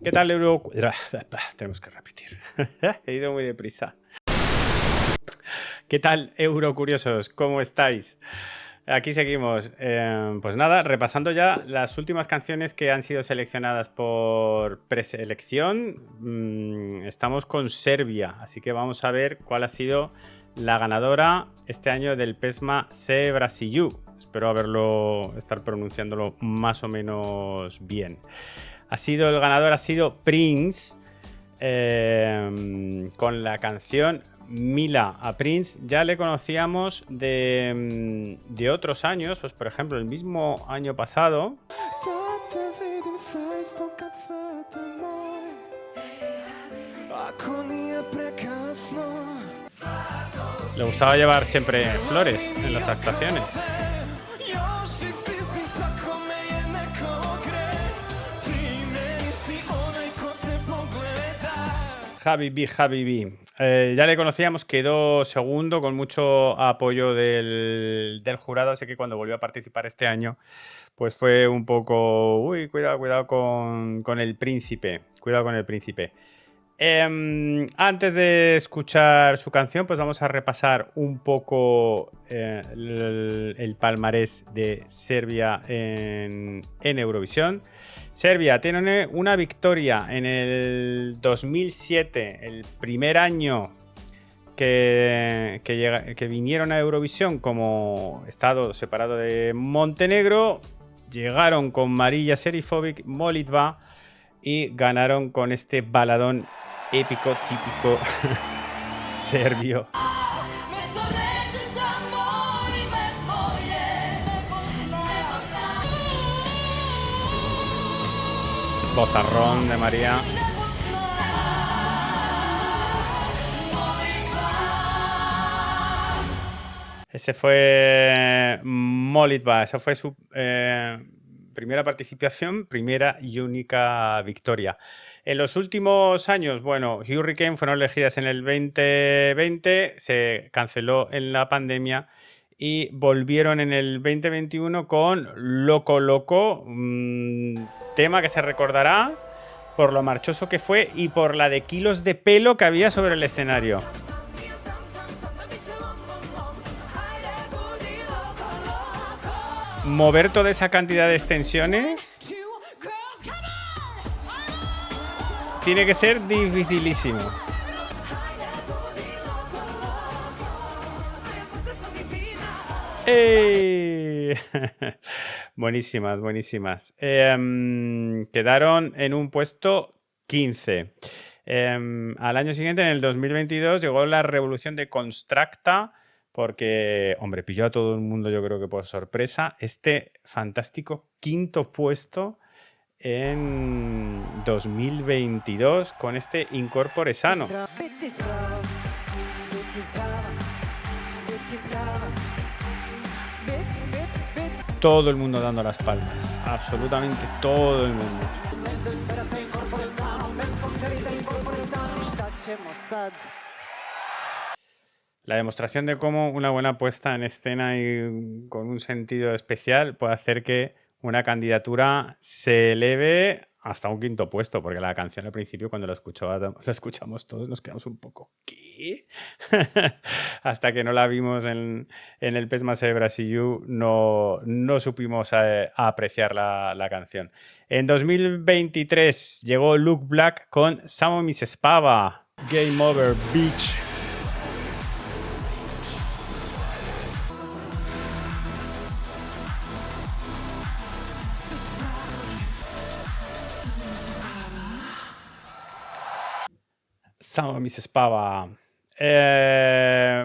¿Qué tal, Euro? Tenemos que repetir. He ido muy deprisa. ¿Qué tal, Eurocuriosos? ¿Cómo estáis? Aquí seguimos. Pues nada, repasando ya las últimas canciones que han sido seleccionadas por preselección. Estamos con Serbia, así que vamos a ver cuál ha sido la ganadora este año del PESMA Se Brasilu. Espero estar pronunciándolo más o menos bien. El ganador ha sido Prince, con la canción Mila. A Prince ya le conocíamos de otros años, pues por ejemplo el mismo año pasado le gustaba llevar siempre flores en las actuaciones. Habibi. Ya le conocíamos, quedó segundo con mucho apoyo del jurado, así que cuando volvió a participar este año, pues fue un poco, cuidado con el príncipe, cuidado con el príncipe. Antes de escuchar su canción, pues vamos a repasar un poco el palmarés de Serbia en Eurovisión. Serbia tiene una victoria en el 2007, el primer año que vinieron a Eurovisión como estado separado de Montenegro. Llegaron con Marija Serifovic, Molitva, y ganaron con este baladón épico típico serbio. Vozarrón de María. Ese fue Molitva, esa fue su primera participación, primera y única victoria. En los últimos años, bueno, Hurricane fueron elegidas en el 2020, se canceló en la pandemia y volvieron en el 2021 con Loco Loco, un tema que se recordará por lo marchoso que fue y por la de kilos de pelo que había sobre el escenario. Mover toda esa cantidad de extensiones tiene que ser dificilísimo. ¡Ey! Buenísimas. Quedaron en un puesto 15. Al año siguiente, en el 2022, llegó la revolución de Constracta, porque, hombre, pilló a todo el mundo, yo creo que por sorpresa, este fantástico quinto puesto en 2022 con este Incorpore Sano. Todo el mundo dando las palmas, absolutamente todo el mundo. La demostración de cómo una buena puesta en escena y con un sentido especial puede hacer que una candidatura se eleve hasta un quinto puesto, porque la canción al principio, cuando la escuchamos todos, nos quedamos un poco ¿qué? Hasta que no la vimos en el PESMA Se Brasilu, no supimos apreciar la canción. En 2023 llegó Luke Black con Samo Mi se spava, Game Over Beach. Samo Mi se spava.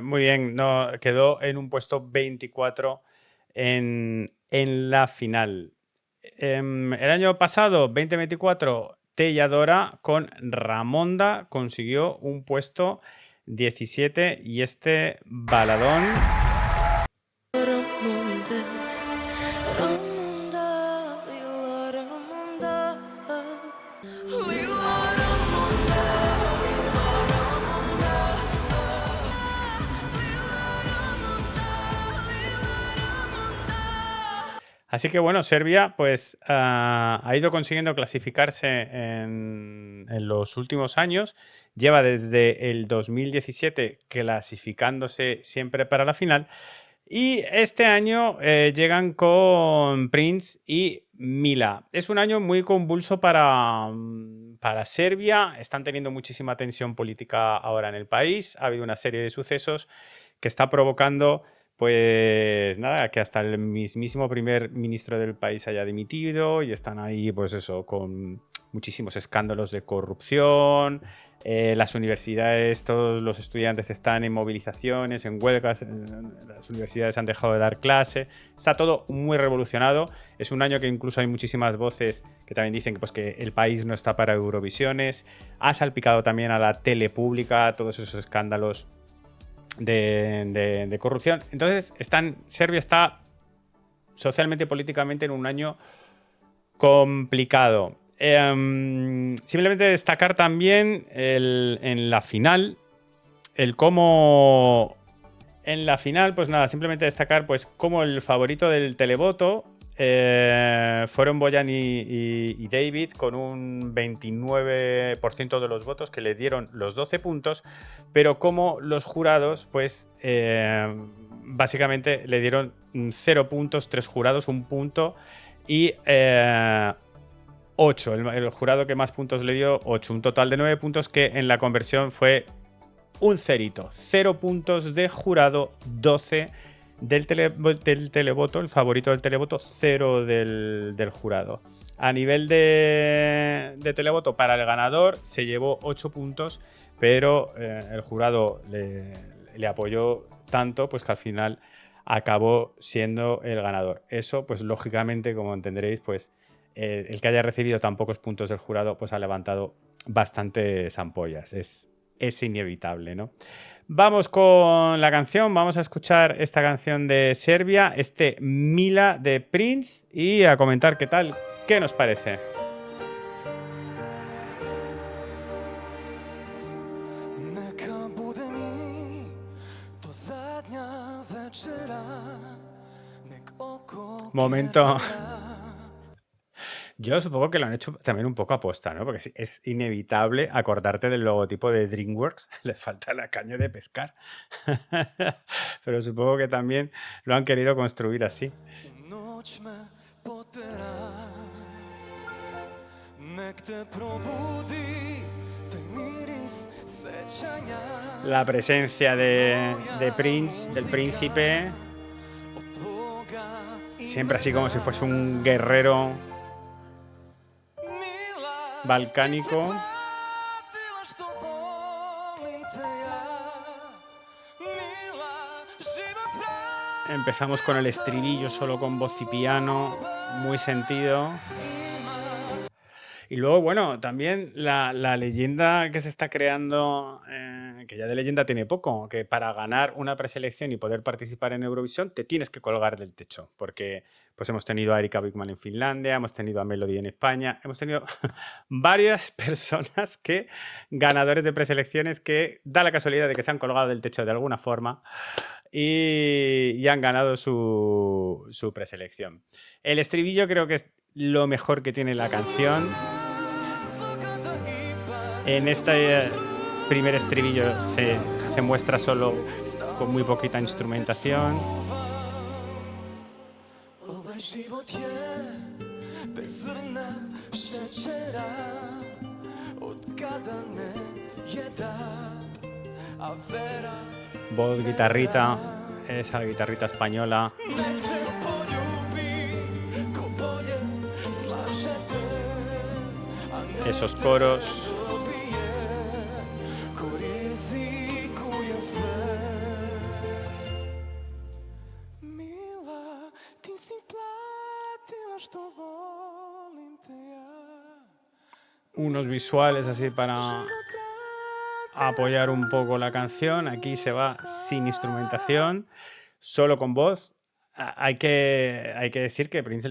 Muy bien, quedó en un puesto 24 en la final. El año pasado, 2024, Telladora con Ramonda consiguió un puesto 17 y este baladón Así que bueno, Serbia pues ha ido consiguiendo clasificarse en los últimos años. Lleva desde el 2017 clasificándose siempre para la final. Y este año llegan con Prince y Mila. Es un año muy convulso para Serbia. Están teniendo muchísima tensión política ahora en el país. Ha habido una serie de sucesos que está provocando, pues nada, que hasta el mismísimo primer ministro del país haya dimitido y están ahí, pues eso, con muchísimos escándalos de corrupción. Las universidades, todos los estudiantes están en movilizaciones, en huelgas, las universidades han dejado de dar clase, está todo muy revolucionado. Es un año que incluso hay muchísimas voces que también dicen que, pues, que el país no está para Eurovisiones. Ha salpicado también a la tele pública todos esos escándalos de corrupción. Entonces, Serbia está socialmente y políticamente en un año complicado. Simplemente destacar también en la final, el cómo en la final, pues nada, simplemente destacar pues cómo el favorito del televoto fueron Bojan y David con un 29% de los votos que le dieron los 12 puntos, pero como los jurados pues básicamente le dieron 0 puntos, 3 jurados, 1 punto y 8. El jurado que más puntos le dio, 8. Un total de 9 puntos que en la conversión fue un cerito. 0 puntos de jurado, 12 del televoto, el favorito del televoto, 0 del jurado. A nivel de televoto, para el ganador se llevó 8 puntos, pero el jurado le apoyó tanto pues que al final acabó siendo el ganador. Eso, pues lógicamente, como entenderéis, pues el que haya recibido tan pocos puntos del jurado pues ha levantado bastantes ampollas. Es inevitable, ¿no? Vamos con la canción, vamos a escuchar esta canción de Serbia, Mila de Prince, y a comentar qué tal, qué nos parece. Momento. Yo supongo que lo han hecho también un poco aposta, ¿no? Porque es inevitable acordarte del logotipo de DreamWorks. Le falta la caña de pescar. Pero supongo que también lo han querido construir así. La presencia de Prince, del príncipe, siempre así como si fuese un guerrero balcánico. Empezamos con el estribillo solo con voz y piano, muy sentido. Y luego, bueno, también la leyenda que se está creando, que ya de leyenda tiene poco, que para ganar una preselección y poder participar en Eurovisión te tienes que colgar del techo, porque pues hemos tenido a Erika Wigman en Finlandia, hemos tenido a Melody en España, hemos tenido varias personas ganadores de preselecciones que da la casualidad de que se han colgado del techo de alguna forma y han ganado su preselección. El estribillo creo que es lo mejor que tiene la canción. En este primer estribillo se muestra solo con muy poquita instrumentación. Voz, guitarrita, esa guitarrita española. Esos coros. Unos visuales así para apoyar un poco la canción. Aquí se va sin instrumentación, solo con voz. Hay que decir que Prince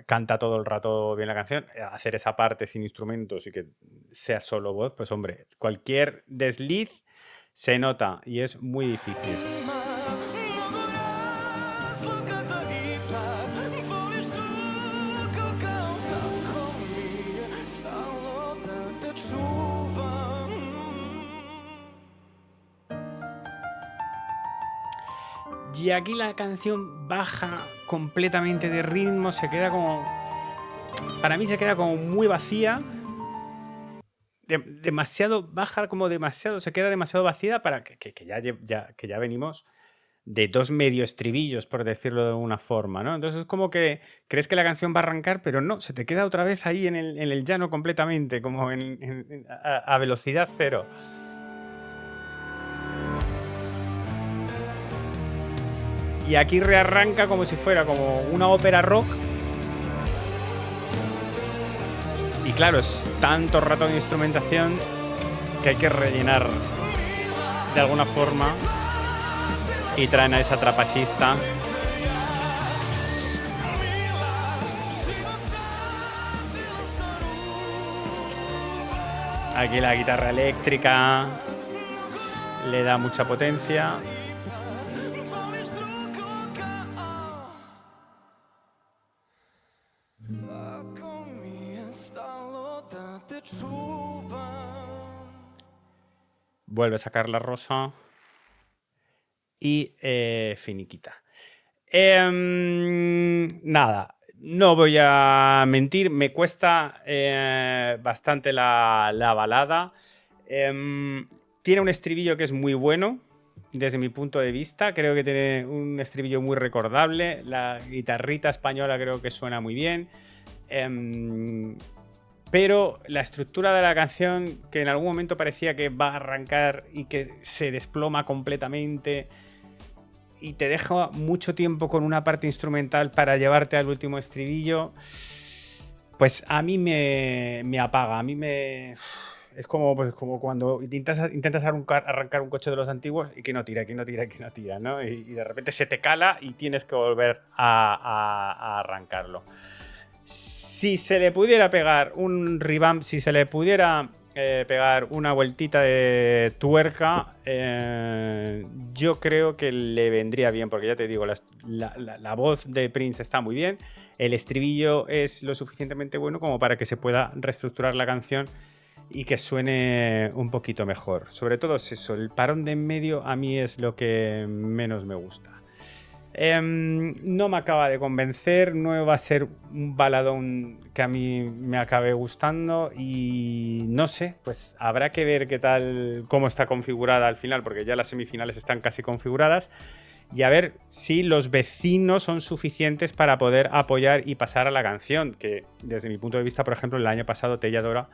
canta todo el rato bien la canción. Hacer esa parte sin instrumentos y que sea solo voz, pues hombre, cualquier desliz se nota y es muy difícil. Y aquí la canción baja completamente de ritmo, se queda como... Para mí se queda como muy vacía. Demasiado baja, como demasiado... Se queda demasiado vacía para que ya venimos de 2 medio estribillos, por decirlo de alguna forma, ¿no? Entonces es como que crees que la canción va a arrancar, pero no, se te queda otra vez ahí en el llano completamente, como a velocidad cero. Y aquí rearranca como si fuera como una ópera rock. Y claro, es tanto rato de instrumentación que hay que rellenar de alguna forma. Y traen a esa trapecista. Aquí la guitarra eléctrica le da mucha potencia. Vuelve a sacar la rosa. Y finiquita. Nada, no voy a mentir, me cuesta bastante la balada. Tiene un estribillo que es muy bueno, desde mi punto de vista. Creo que tiene un estribillo muy recordable. La guitarrita española creo que suena muy bien. Pero la estructura de la canción, que en algún momento parecía que va a arrancar y que se desploma completamente y te deja mucho tiempo con una parte instrumental para llevarte al último estribillo, pues a mí me apaga. A mí me... Es como cuando intentas arrancar un coche de los antiguos y que no tira, ¿no? Y de repente se te cala y tienes que volver a arrancarlo. Si se le pudiera pegar un revamp, si se le pudiera pegar una vueltita de tuerca, yo creo que le vendría bien, porque ya te digo, la voz de Prince está muy bien, el estribillo es lo suficientemente bueno como para que se pueda reestructurar la canción y que suene un poquito mejor. Sobre todo es eso, el parón de en medio a mí es lo que menos me gusta. No me acaba de convencer, no va a ser un baladón que a mí me acabe gustando y no sé, pues habrá que ver qué tal, cómo está configurada al final, porque ya las semifinales están casi configuradas, y a ver si los vecinos son suficientes para poder apoyar y pasar a la canción, que desde mi punto de vista, por ejemplo, el año pasado Tella Dora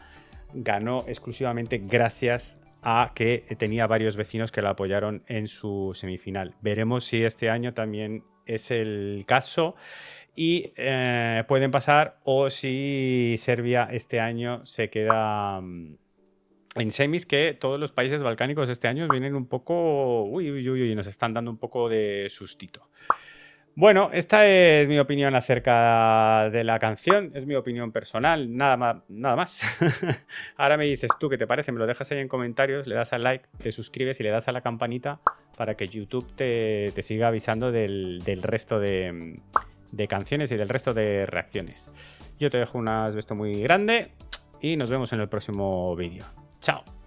ganó exclusivamente gracias a que tenía varios vecinos que la apoyaron en su semifinal. Veremos si este año también es el caso y pueden pasar, o si Serbia este año se queda en semis, que todos los países balcánicos este año vienen un poco... Uy, nos están dando un poco de sustito. Bueno, esta es mi opinión acerca de la canción, es mi opinión personal, nada más. Ahora me dices tú qué te parece, me lo dejas ahí en comentarios, le das al like, te suscribes y le das a la campanita para que YouTube te siga avisando del resto de canciones y del resto de reacciones. Yo te dejo un beso muy grande y nos vemos en el próximo vídeo. ¡Chao!